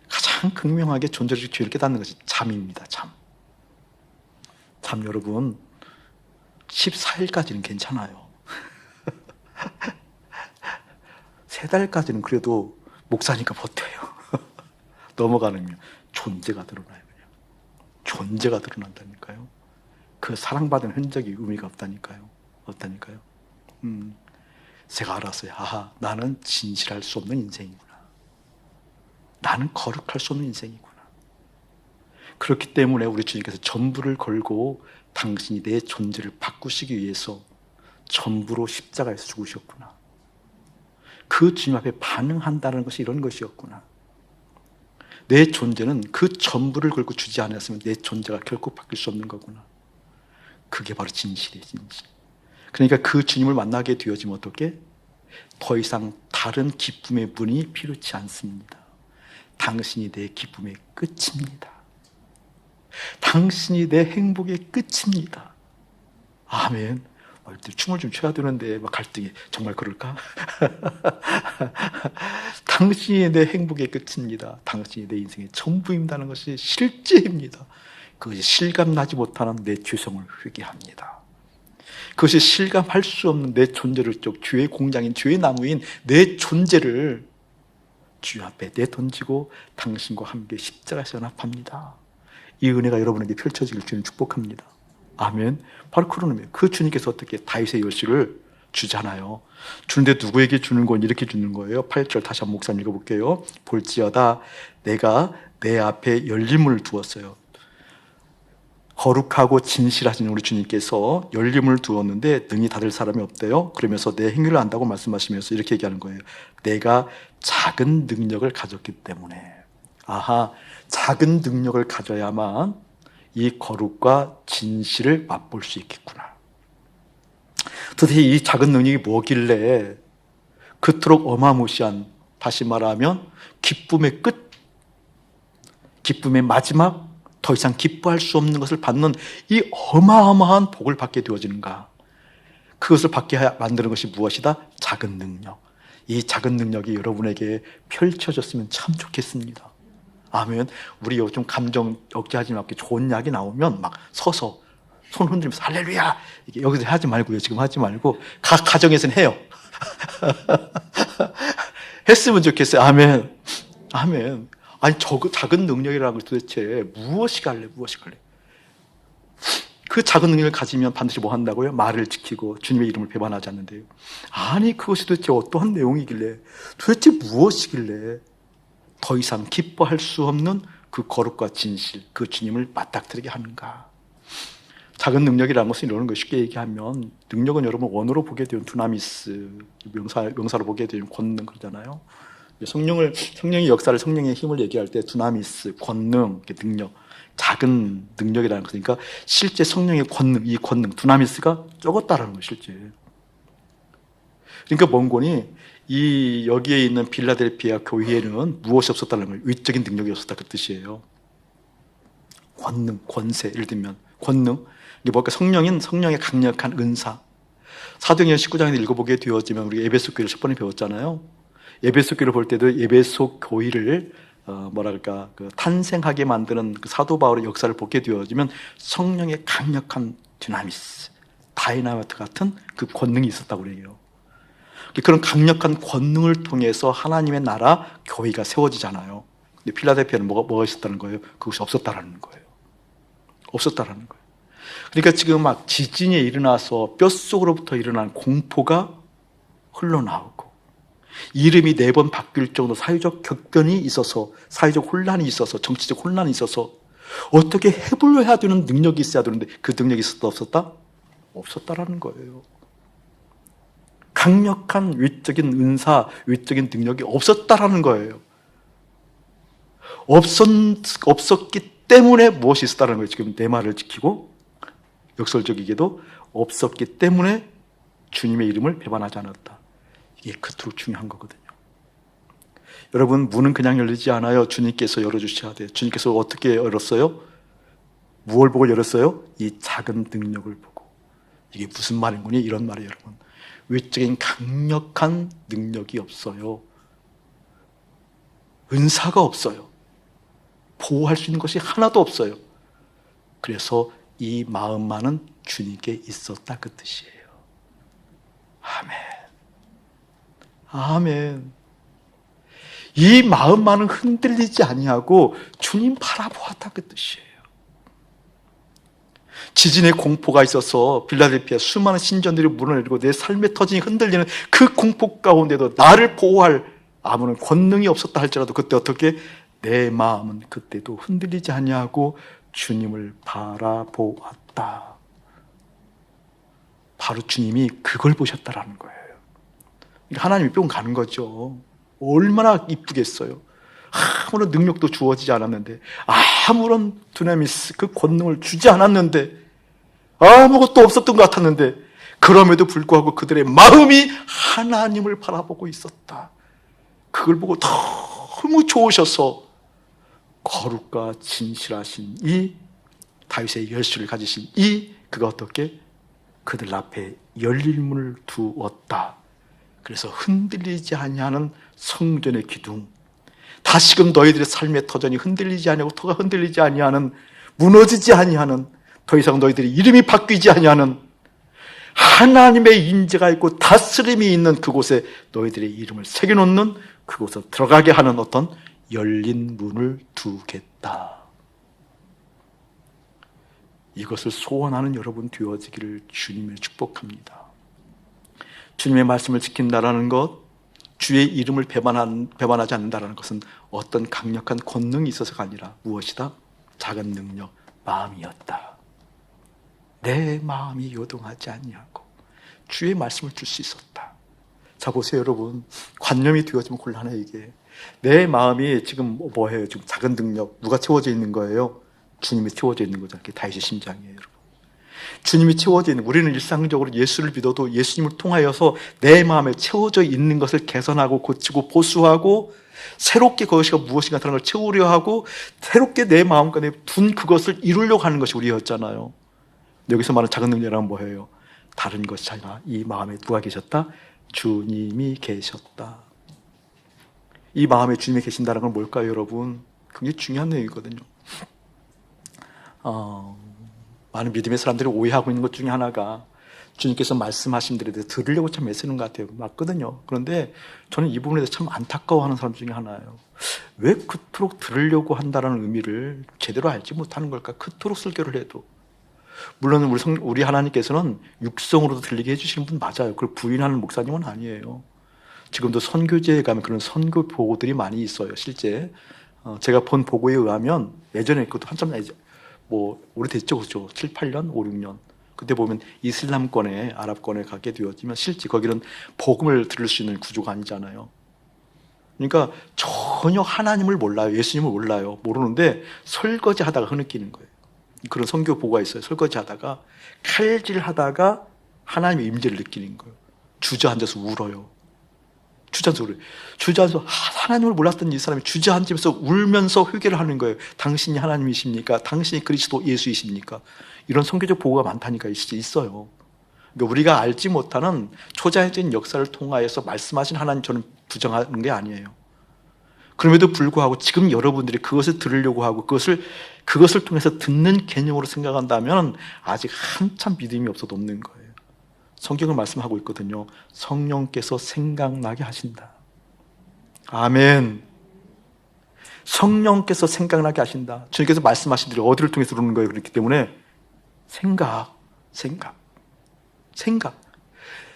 [SPEAKER 1] 가장 극명하게 존재적 주인을 깨닫는 것이 잠입니다. 잠. 여러분 14일까지는 괜찮아요. 3달까지는 그래도 목사니까 버텨요. 넘어가면 존재가 드러나요. 그냥. 존재가 드러난다니까요. 그 사랑받은 흔적이 의미가 없다니까요. 제가 알았어요. 나는 진실할 수 없는 인생이구나. 나는 거룩할 수 없는 인생이구나. 그렇기 때문에 우리 주님께서 전부를 걸고 당신이 내 존재를 바꾸시기 위해서 전부로 십자가에서 죽으셨구나. 그 주님 앞에 반응한다는 것이 이런 것이었구나. 내 존재는 그 전부를 걸고 주지 않았으면 내 존재가 결코 바뀔 수 없는 거구나. 그게 바로 진실이에요, 진실. 그러니까 그 주님을 만나게 되어지면 어떻게? 더 이상 다른 기쁨의 문이 필요치 않습니다. 당신이 내 기쁨의 끝입니다. 당신이 내 행복의 끝입니다. 아멘. 춤을 좀 춰야 되는데 막 갈등이 정말 그럴까? 당신이 내 행복의 끝입니다. 당신이 내 인생의 전부입니다는 것이 실제입니다. 그것이 실감나지 못하는 내 죄성을 회개합니다. 그것이 실감할 수 없는 내 존재를 죄의 공장인 죄의 나무인 내 존재를 주 앞에 내던지고 당신과 함께 십자가에서 연합합니다. 이 은혜가 여러분에게 펼쳐지길 주님 축복합니다. 아멘. 바로 그런 의미예요. 그 주님께서 어떻게 다윗의 여시를 주잖아요. 주는데 누구에게 주는 건 이렇게 주는 거예요. 8절 다시 한번 목사님 읽어볼게요. 볼지어다 내가 내 앞에 열림을 두었어요. 거룩하고 진실하신 우리 주님께서 열림을 두었는데 능히 닫을 사람이 없대요. 그러면서 내 행위를 안다고 말씀하시면서 이렇게 얘기하는 거예요. 내가 작은 능력을 가졌기 때문에. 아하, 작은 능력을 가져야만 이 거룩과 진실을 맛볼 수 있겠구나. 도대체 이 작은 능력이 뭐길래 그토록 어마무시한, 다시 말하면 기쁨의 끝, 기쁨의 마지막, 더 이상 기뻐할 수 없는 것을 받는 이 어마어마한 복을 받게 되어지는가? 그것을 받게 만드는 것이 무엇이다? 작은 능력. 이 작은 능력이 여러분에게 펼쳐졌으면 참 좋겠습니다. 아멘. 우리 요즘 감정 억제하지 말고 좋은 이야기 나오면 막 서서 손 흔들면서 할렐루야! 이게 여기서 하지 말고요. 지금 하지 말고 각 가정에서는 해요. 했으면 좋겠어요. 아멘. 아멘. 아니, 작은 능력이라는 걸 도대체 무엇이갈래? 그 작은 능력을 가지면 반드시 뭐 한다고요? 말을 지키고 주님의 이름을 배반하지 않는데요. 아니, 그것이 도대체 어떠한 내용이길래, 도대체 무엇이길래 더 이상 기뻐할 수 없는 그 거룩과 진실, 그 주님을 맞닥뜨리게 하는가? 작은 능력이라는 것은 이러는 거. 쉽게 얘기하면 능력은 여러분 원어로 보게 되면 두나미스, 명사로 보게 되면 권능 그러잖아요. 성령의 역사를, 성령의 힘을 얘기할 때 두나미스, 권능, 능력, 작은 능력이라는 것이니까 실제 성령의 권능, 이 권능, 두나미스가 적었다라는 거예요, 실제. 그러니까 먼곤이 여기에 있는 빌라델피아 교회에는 무엇이 없었다는 거예요? 위적인 능력이 없었다, 그 뜻이에요. 권능, 권세, 예를 들면 권능, 이게 뭘까? 성령의 강력한 은사. 사도행전 19장에 읽어보게 되었지만 우리 에베소 교회를 첫 번에 배웠잖아요. 에베소 교회를 볼 때도 에베소 교회를 탄생하게 만드는 그 사도 바울의 역사를 보게 되어지면 성령의 강력한 디나미스, 다이나마이트 같은 그 권능이 있었다고 그래요. 그런 강력한 권능을 통해서 하나님의 나라, 교회가 세워지잖아요. 근데 필라델피아는 뭐가 있었다는 거예요? 그것이 없었다라는 거예요. 없었다라는 거예요. 그러니까 지금 막 지진이 일어나서 뼛속으로부터 일어난 공포가 흘러나오고, 이름이 4번 바뀔 정도 사회적 격변이 있어서, 사회적 혼란이 있어서, 정치적 혼란이 있어서 어떻게 해불려야 되는 능력이 있어야 되는데 그 능력이 있었다 없었다? 없었다라는 거예요. 강력한 외적인 은사, 외적인 능력이 없었다라는 거예요. 없었기 때문에 무엇이 있었다는 거예요. 지금 내 말을 지키고, 역설적이게도 없었기 때문에 주님의 이름을 배반하지 않았다. 이게 그토록 중요한 거거든요. 여러분, 문은 그냥 열리지 않아요. 주님께서 열어주셔야 돼요. 주님께서 어떻게 열었어요? 무엇을 보고 열었어요? 이 작은 능력을 보고. 이게 무슨 말인 거니? 이런 말이에요, 여러분. 외적인 강력한 능력이 없어요. 은사가 없어요. 보호할 수 있는 것이 하나도 없어요. 그래서 이 마음만은 주님께 있었다, 그 뜻이에요. 아멘. 아멘. 이 마음만은 흔들리지 아니하고 주님 바라보았다, 그 뜻이에요. 지진의 공포가 있어서 빌라델피아 수많은 신전들이 무너내리고 내 삶의 터전이 흔들리는 그 공포 가운데도 나를 보호할 아무런 권능이 없었다 할지라도 그때 어떻게 내 마음은 그때도 흔들리지 아니하고 주님을 바라보았다. 바로 주님이 그걸 보셨다라는 거예요. 하나님이 뿅 가는 거죠. 얼마나 이쁘겠어요. 아무런 능력도 주어지지 않았는데, 아무런 두나미스, 그 권능을 주지 않았는데, 아무것도 없었던 것 같았는데, 그럼에도 불구하고 그들의 마음이 하나님을 바라보고 있었다. 그걸 보고 너무 좋으셔서 거룩과 진실하신 이 다윗의 열쇠를 가지신 그가 어떻게 그들 앞에 열릴 문을 두었다. 그래서 흔들리지 아니하는 성전의 기둥, 다시금 너희들의 삶의 터전이 흔들리지 아니하고 터가 흔들리지 아니하는, 무너지지 아니하는, 더 이상 너희들의 이름이 바뀌지 아니하는 하나님의 인재가 있고 다스림이 있는 그곳에 너희들의 이름을 새겨놓는, 그곳에 들어가게 하는 어떤 열린 문을 두겠다. 이것을 소원하는 여러분 되어지기를 주님을 축복합니다. 주님의 말씀을 지킨다라는 것, 주의 이름을 배반하지 않는다라는 것은 어떤 강력한 권능이 있어서가 아니라 무엇이다? 작은 능력, 마음이었다. 내 마음이 요동하지 아니하고 주의 말씀을 줄 수 있었다. 자, 보세요 여러분, 관념이 되어지면 곤란해. 이게 내 마음이 지금 뭐예요? 지금 작은 능력, 누가 채워져 있는 거예요? 주님이 채워져 있는 거죠. 그게 다윗의 심장이에요, 여러분. 주님이 채워져 있는, 우리는 일상적으로 예수를 믿어도 예수님을 통하여서 내 마음에 채워져 있는 것을 개선하고 고치고 보수하고 새롭게 그것이 무엇인가 다른 걸 채우려 하고 새롭게 내 마음간에 둔 그것을 이루려고 하는 것이 우리였잖아요. 여기서 말하는 작은 능력이란 뭐예요? 다른 것이 아니라 이 마음에 누가 계셨다? 주님이 계셨다. 이 마음에 주님이 계신다는 건 뭘까요, 여러분? 굉장히 중요한 내용이거든요. 많은 믿음의 사람들이 오해하고 있는 것 중에 하나가 주님께서 말씀하신 대로 들으려고 참 애쓰는 것 같아요. 맞거든요. 그런데 저는 이 부분에 대해서 참 안타까워하는 사람 중에 하나예요. 왜 그토록 들으려고 한다는 의미를 제대로 알지 못하는 걸까? 그토록 설교를 해도. 물론 우리 하나님께서는 육성으로도 들리게 해주시는 분 맞아요. 그걸 부인하는 목사님은 아니에요. 지금도 선교제에 가면 그런 선교 보고들이 많이 있어요. 실제 제가 본 보고에 의하면 예전에 그것도 한참 오래됐죠, 그죠? 7, 8년, 5, 6년. 그때 보면 이슬람권에, 아랍권에 가게 되었지만 실제 거기는 복음을 들을 수 있는 구조가 아니잖아요. 그러니까 전혀 하나님을 몰라요. 예수님을 몰라요. 모르는데 설거지 하다가 흐느끼는 거예요. 그런 선교 보고가 있어요. 설거지 하다가 칼질 하다가 하나님의 임재를 느끼는 거예요. 주저앉아서 울어요. 주저앉아서 하나님을 몰랐던 이 사람이 주저앉으면서 울면서 회개를 하는 거예요. 당신이 하나님이십니까? 당신이 그리스도 예수이십니까? 이런 선교적 보고가 많다니까 있어요. 그러니까 우리가 알지 못하는 초자연적인 역사를 통하여서 말씀하신 하나님 저는 부정하는 게 아니에요. 그럼에도 불구하고 지금 여러분들이 그것을 들으려고 하고 그것을 통해서 듣는 개념으로 생각한다면 아직 한참 믿음이 없어도 없는 거예요. 성경은 말씀하고 있거든요. 성령께서 생각나게 하신다. 아멘. 성령께서 생각나게 하신다. 주님께서 말씀하신 대로 어디를 통해서 그러는 거예요? 그렇기 때문에 생각.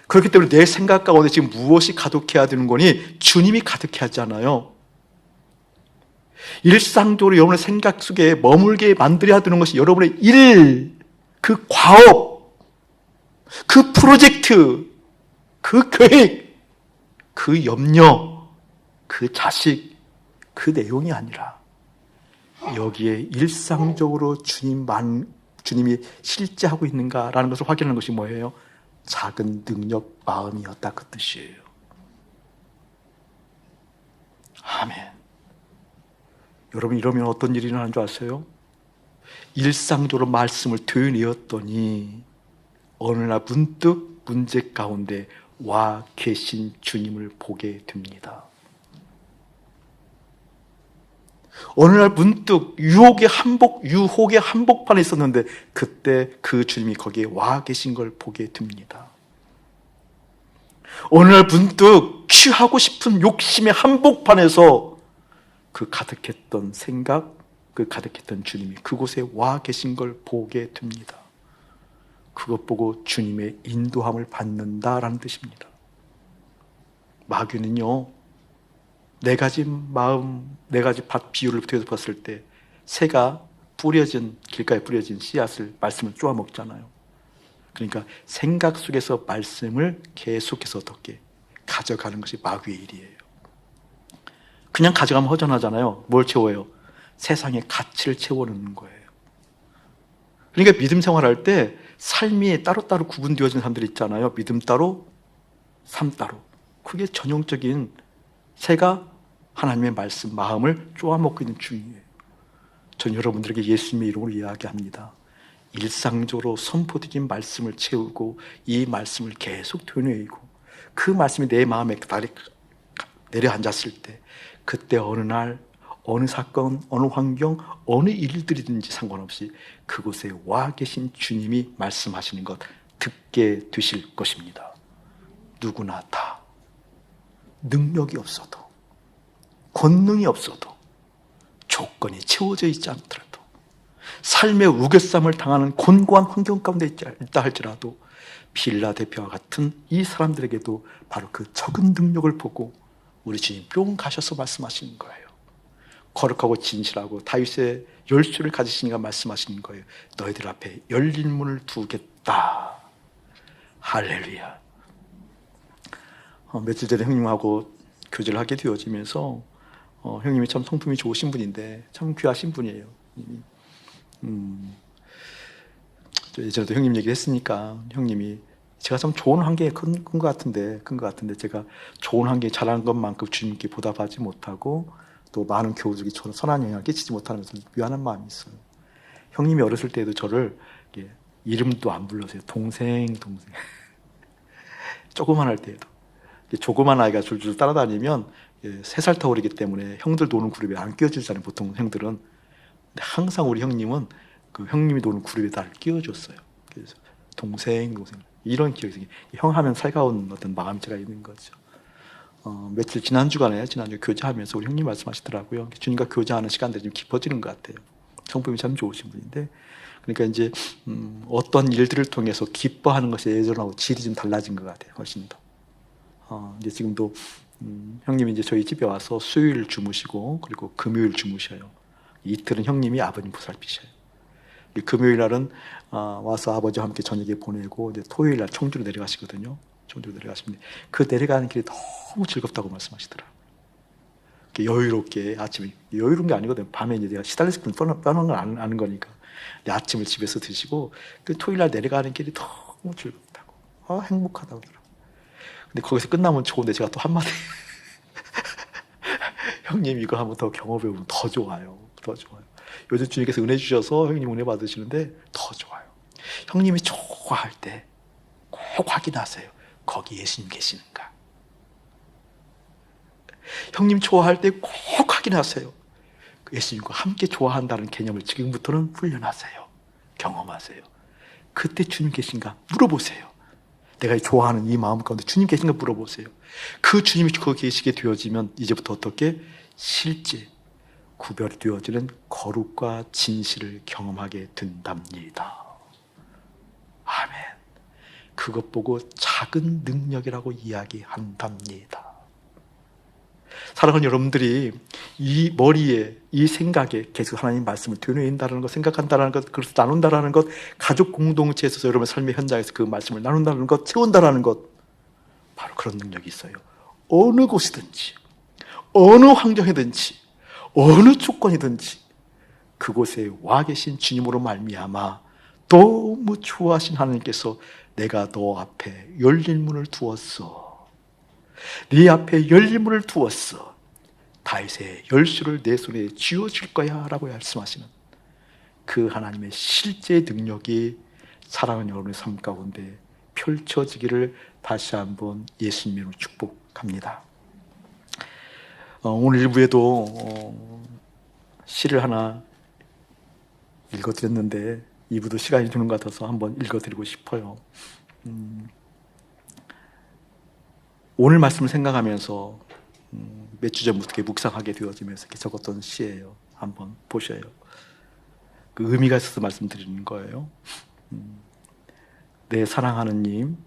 [SPEAKER 1] 그렇기 때문에 내 생각 가운데 지금 무엇이 가득해야 되는 거니? 주님이 가득해 하잖아요. 일상적으로 여러분의 생각 속에 머물게 만들어야 되는 것이 여러분의 일, 그 과업, 그 프로젝트, 그 계획, 그 염려, 그 자식, 그 내용이 아니라 여기에 일상적으로 주님이 실제하고 있는가라는 것을 확인하는 것이 뭐예요? 작은 능력 마음이었다, 그 뜻이에요. 아멘. 여러분, 이러면 어떤 일이 일어나는 줄 아세요? 일상적으로 말씀을 되뇌었더니 어느 날 문득 문제 가운데 와 계신 주님을 보게 됩니다. 어느 날 문득 유혹의 한복판에 있었는데 그때 그 주님이 거기에 와 계신 걸 보게 됩니다. 어느 날 문득 취하고 싶은 욕심의 한복판에서 그 가득했던 생각, 그 가득했던 주님이 그곳에 와 계신 걸 보게 됩니다. 그것 보고 주님의 인도함을 받는다라는 뜻입니다. 마귀는요, 네 가지 밭 비유를 봤을 때 새가 길가에 뿌려진 씨앗을 말씀을 쪼아 먹잖아요. 그러니까 생각 속에서 말씀을 계속해서 어떻게 가져가는 것이 마귀의 일이에요. 그냥 가져가면 허전하잖아요. 뭘 채워요? 세상의 가치를 채워넣는 거예요. 그러니까 믿음 생활할 때 삶이 따로따로 구분되어진 사람들이 있잖아요. 믿음 따로, 삶 따로. 그게 전형적인 새가 하나님의 말씀, 마음을 쪼아먹고 있는 중이에요. 전 여러분들에게 예수님의 이름으로 이야기합니다. 일상적으로 선포드린 말씀을 채우고 이 말씀을 계속 되뇌이고 그 말씀이 내 마음에 내려앉았을 때 그때 어느 날 어느 사건, 어느 환경, 어느 일들이든지 상관없이 그곳에 와 계신 주님이 말씀하시는 것 듣게 되실 것입니다. 누구나 다 능력이 없어도 권능이 없어도 조건이 채워져 있지 않더라도 삶의 우겨쌈을 당하는 곤고한 환경 가운데 있다 할지라도 빌라델피아와 같은 이 사람들에게도 바로 그 적은 능력을 보고 우리 주님 뿅 가셔서 말씀하시는 거예요. 거룩하고 진실하고 다윗의 열쇠를 가지시니까 말씀하시는 거예요. 너희들 앞에 열린 문을 두겠다. 할렐루야. 며칠 전에 형님하고 교제를 하게 되어지면서 형님이 참 성품이 좋으신 분인데 참 귀하신 분이에요. 예전에도 형님 얘기를 했으니까 형님이 제가 참 좋은 환경에 큰 것 같은데 제가 좋은 환경에 자란 것만큼 주님께 보답하지 못하고 또 많은 교우들이 저는 선한 영향을 끼치지 못하는 것을 미안한 마음이 있어요. 형님이 어렸을 때도 저를 이름도 안 불러서요. 동생 조그만 할 때에도 조그만 아이가 줄줄 따라다니면 3살 터울이기 때문에 형들 노는 그룹에 안 끼워주잖아요. 보통 형들은. 근데 항상 우리 형님은 그 형님이 노는 그룹에 나를 끼워줬어요. 그래서 동생 이런 기억이 형 하면 살가운 어떤 마음체가 있는 거죠. 며칠 지난주 교제하면서 우리 형님 말씀하시더라고요. 주님과 교제하는 시간들이 좀 깊어지는 것 같아요. 성품이 참 좋으신 분인데 그러니까 이제 어떤 일들을 통해서 기뻐하는 것이 예전하고 질이 좀 달라진 것 같아요. 훨씬 더. 이제 지금도 형님이 이제 저희 집에 와서 수요일 주무시고 그리고 금요일 주무셔요. 이틀은 형님이 아버님 보살피셔요. 금요일 날은 와서 아버지와 함께 저녁에 보내고 이제 토요일 날 청주로 내려가시거든요. 청주로 내려가시는데 그 내려가는 길이 너무 즐겁다고 말씀하시더라고요. 여유롭게 아침에 여유로운 게 아니거든요. 밤에 이제 내가 시달렸을 때 떠나는 걸 아는 거니까. 아침을 집에서 드시고 그 토요일 날 내려가는 길이 너무 즐겁다고. 행복하다고 하더라고요. 근데 거기서 끝나면 좋은데 제가 또 한마디 형님 이거 한번 더 경험해보면 더 좋아요. 더 좋아요. 요즘 주님께서 은혜 주셔서 형님 은혜 받으시는데 더 좋아요. 형님이 좋아할 때 꼭 확인하세요. 거기 예수님 계시는가? 형님 좋아할 때 꼭 확인하세요. 예수님과 함께 좋아한다는 개념을 지금부터는 훈련하세요. 경험하세요. 그때 주님 계신가? 물어보세요. 내가 좋아하는 이 마음 가운데 주님 계신가 물어보세요. 그 주님이 거기 계시게 되어지면 이제부터 어떻게? 실제 구별되어지는 거룩과 진실을 경험하게 된답니다. 아멘. 그것 보고 작은 능력이라고 이야기한답니다. 사랑하는 여러분들이 이 머리에, 이 생각에 계속 하나님 말씀을 되뇌인다는 것, 생각한다는 것, 그래서 나눈다는 것, 가족 공동체에서 여러분의 삶의 현장에서 그 말씀을 나눈다는 것, 채운다는 것, 바로 그런 능력이 있어요. 어느 곳이든지, 어느 환경이든지, 어느 조건이든지 그곳에 와 계신 주님으로 말미암아 너무 좋아하신 하나님께서 내가 너 앞에 열린 문을 두었어. 네 앞에 열린 문을 두었어. 다윗의 열쇠를 내 손에 쥐어줄 거야 라고 말씀하시는 그 하나님의 실제 능력이 사랑하는 여러분의 삶 가운데 펼쳐지기를 다시 한번 예수님으로 축복합니다. 오늘 일부에도 시를 하나 읽어드렸는데 2부도 시간이 주는 것 같아서 한번 읽어드리고 싶어요. 오늘 말씀을 생각하면서 몇 주 전부터 이렇게 묵상하게 되어지면서 이렇게 적었던 시예요. 한번 보셔요. 그 의미가 있어서 말씀드리는 거예요. 내 사랑하는 님,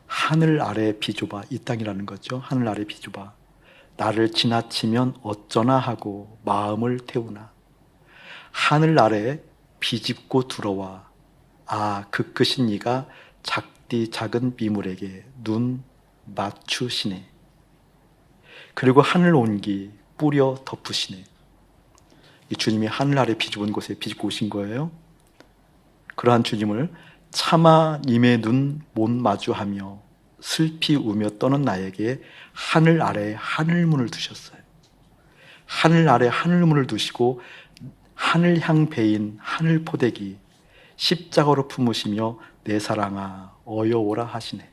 [SPEAKER 1] 하늘 아래 비좁아, 이 땅이라는 거죠. 하늘 아래 비좁아. 나를 지나치면 어쩌나 하고 마음을 태우나. 하늘 아래 비집고 들어와. 그 끝인 네가 작디 작은 비물에게 눈 맞추시네. 그리고 하늘 온기 뿌려 덮으시네. 이 주님이 하늘 아래 비좁은 곳에 비집고 오신 거예요. 그러한 주님을 차마 님의 눈 못 마주하며 슬피 우며 떠는 나에게 하늘 아래에 하늘문을 두셨어요. 하늘 아래 하늘문을 두시고 하늘향 배인 하늘 포대기 십자가로 품으시며 내 사랑아 어여오라 하시네.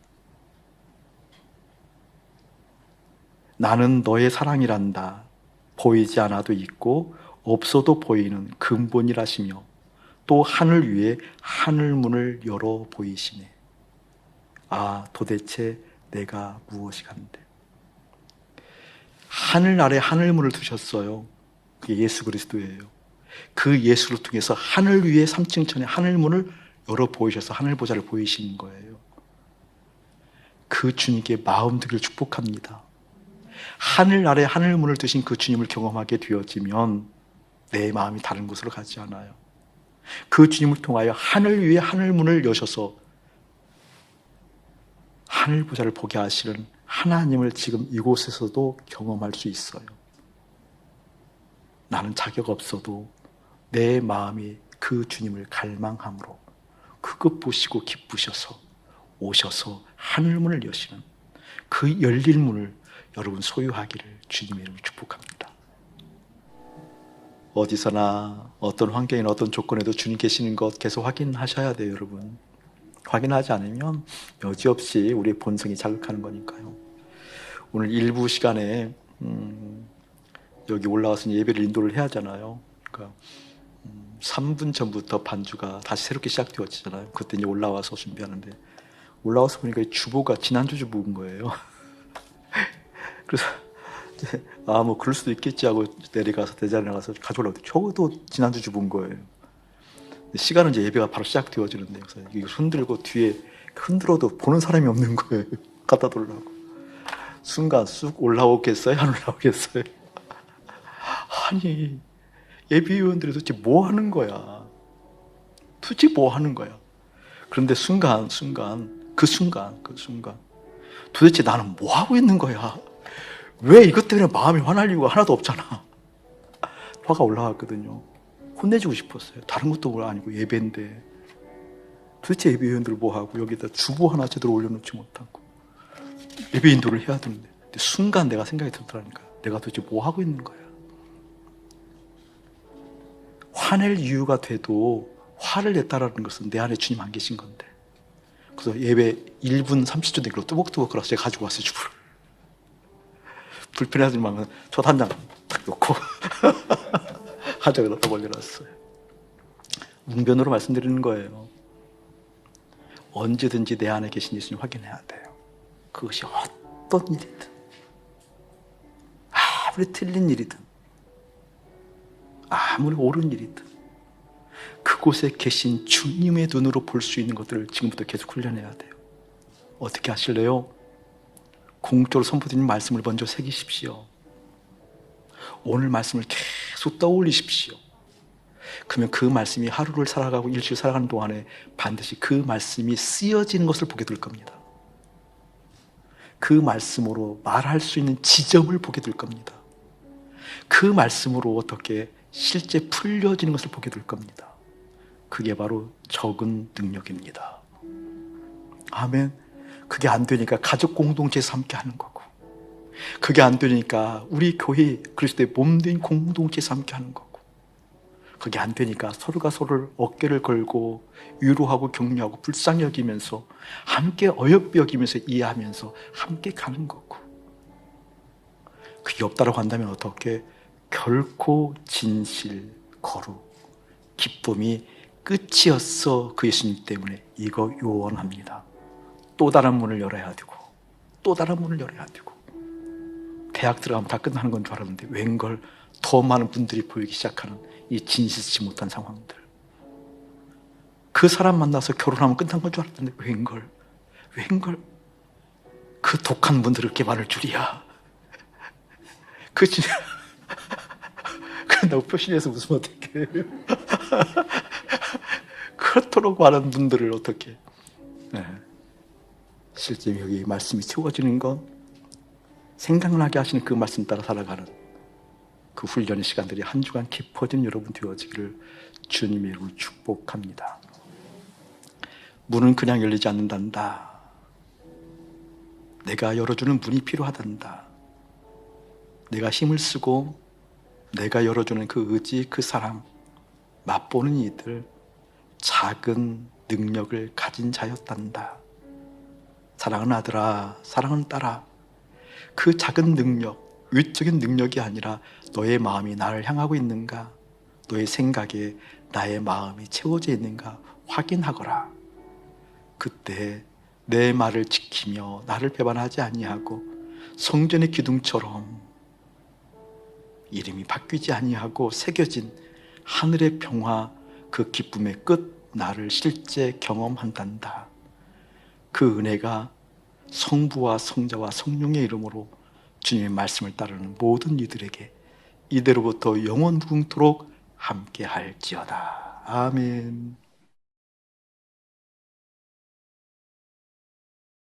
[SPEAKER 1] 나는 너의 사랑이란다. 보이지 않아도 있고 없어도 보이는 근본이라시며 또 하늘 위에 하늘문을 열어 보이시네. 아, 도대체 내가 무엇이 간데. 하늘 아래 하늘문을 두셨어요. 그게 예수 그리스도예요. 그 예수를 통해서 하늘 위에 3층 천에 하늘문을 열어 보이셔서 하늘 보좌를 보이시는 거예요. 그 주님께 마음 드리를 축복합니다. 하늘 아래 하늘문을 두신 그 주님을 경험하게 되어지면 내 마음이 다른 곳으로 가지 않아요. 그 주님을 통하여 하늘 위에 하늘문을 여셔서 하늘 보좌를 보게 하시는 하나님을 지금 이곳에서도 경험할 수 있어요. 나는 자격 없어도 내 마음이 그 주님을 갈망함으로 그것 보시고 기쁘셔서 오셔서 하늘문을 여시는 그 열릴 문을 여러분 소유하기를 주님의 이름으로 축복합니다. 어디서나 어떤 환경이나 어떤 조건에도 주님 계시는 것 계속 확인하셔야 돼요, 여러분. 확인하지 않으면 여지없이 우리의 본성이 자극하는 거니까요. 오늘 일부 시간에 여기 올라와서 예배를 인도를 해야 하잖아요. 그러니까 3분 전부터 반주가 다시 새롭게 시작되었잖아요. 그때 이제 올라와서 준비하는데 올라와서 보니까 주보가 지난주 주보인 거예요. 그래서 뭐 그럴 수도 있겠지 하고 내려가서 대전에 가서 가져오려고 했더니 저도 지난주 주보인 거예요. 시간은 이제 예배가 바로 시작되어지는데 그래서 이거 흔들고 뒤에 흔들어도 보는 사람이 없는 거예요. 갖다 놓으려고. 순간 쑥 올라오겠어요? 안 올라오겠어요? 아니 예비위원들이 도대체 뭐 하는 거야? 도대체 뭐 하는 거야? 그런데 그 순간 도대체 나는 뭐 하고 있는 거야? 왜 이것 때문에 마음이 화날 이유가 하나도 없잖아. 화가 올라왔거든요. 혼내주고 싶었어요. 다른 것도 아니고 예배인데 도대체 예배인들 뭐하고 여기다 주보 하나 제대로 올려놓지 못하고 예배 인도를 해야 되는데 근데 순간 내가 생각이 들더라니까. 내가 도대체 뭐하고 있는 거야. 화낼 이유가 돼도 화를 냈다라는 것은 내 안에 주님 안 계신 건데 그래서 예배 1분 30초 되기로 뚜벅뚜벅 걸어서 제가 가지고 왔어요. 주보를. 불편하지만 첫 한 장 탁 놓고 한 장에다 또 올려놨어요. 웅변으로 말씀드리는 거예요. 언제든지 내 안에 계신 예수님 확인해야 돼요. 그것이 어떤 일이든 아무리 틀린 일이든 아무리 옳은 일이든 그곳에 계신 주님의 눈으로 볼 수 있는 것들을 지금부터 계속 훈련해야 돼요. 어떻게 하실래요? 공적으로 선포드리는 말씀을 먼저 새기십시오. 오늘 말씀을 계속 떠올리십시오. 그러면 그 말씀이 하루를 살아가고 일주일 살아가는 동안에 반드시 그 말씀이 쓰여지는 것을 보게 될 겁니다. 그 말씀으로 말할 수 있는 지점을 보게 될 겁니다. 그 말씀으로 어떻게 실제 풀려지는 것을 보게 될 겁니다. 그게 바로 적은 능력입니다. 아멘. 그게 안 되니까 가족 공동체에서 함께 하는 거고 그게 안 되니까 우리 교회 그리스도의 몸된 공동체에서 함께 하는 거고 그게 안 되니까 서로가 서로를 어깨를 걸고 위로하고 격려하고 불쌍히 여기면서 함께 어여삐 여기면서 이해하면서 함께 가는 거고 그게 없다라고 한다면 어떻게 결코 진실, 거룩, 기쁨이 끝이었어. 그 예수님 때문에 이거 요원합니다. 또 다른 문을 열어야 되고 또 다른 문을 열어야 되고 대학 들어가면 다 끝나는 건 줄 알았는데 웬걸 더 많은 분들이 보이기 시작하는 이 진실치 못한 상황들 그 사람 만나서 결혼하면 끝난 건 줄 알았는데 웬걸 그 독한 분들을 이렇게 많을 줄이야. 그치? 그런다고 표시해서 웃으면 어떡해. 그렇도록 많은 분들을 어떻게 실제 여기 말씀이 채워지는 건 생각나게 하시는 그 말씀 따라 살아가는 그 훈련의 시간들이 한 주간 깊어진 여러분 되어지기를 주님의 이름으로 축복합니다. 문은 그냥 열리지 않는단다. 내가 열어주는 문이 필요하단다. 내가 힘을 쓰고 내가 열어주는 그 의지, 그 사랑, 맛보는 이들 작은 능력을 가진 자였단다. 사랑하는 아들아, 사랑하는 딸아, 그 작은 능력, 외적인 능력이 아니라 너의 마음이 나를 향하고 있는가? 너의 생각에 나의 마음이 채워져 있는가? 확인하거라. 그때 내 말을 지키며 나를 배반하지 아니하고 성전의 기둥처럼 이름이 바뀌지 아니하고 새겨진 하늘의 평화, 그 기쁨의 끝 나를 실제 경험한단다. 그 은혜가 성부와 성자와 성령의 이름으로 주님의 말씀을 따르는 모든 이들에게 이대로부터 영원 무궁토록 함께 할지어다. 아멘.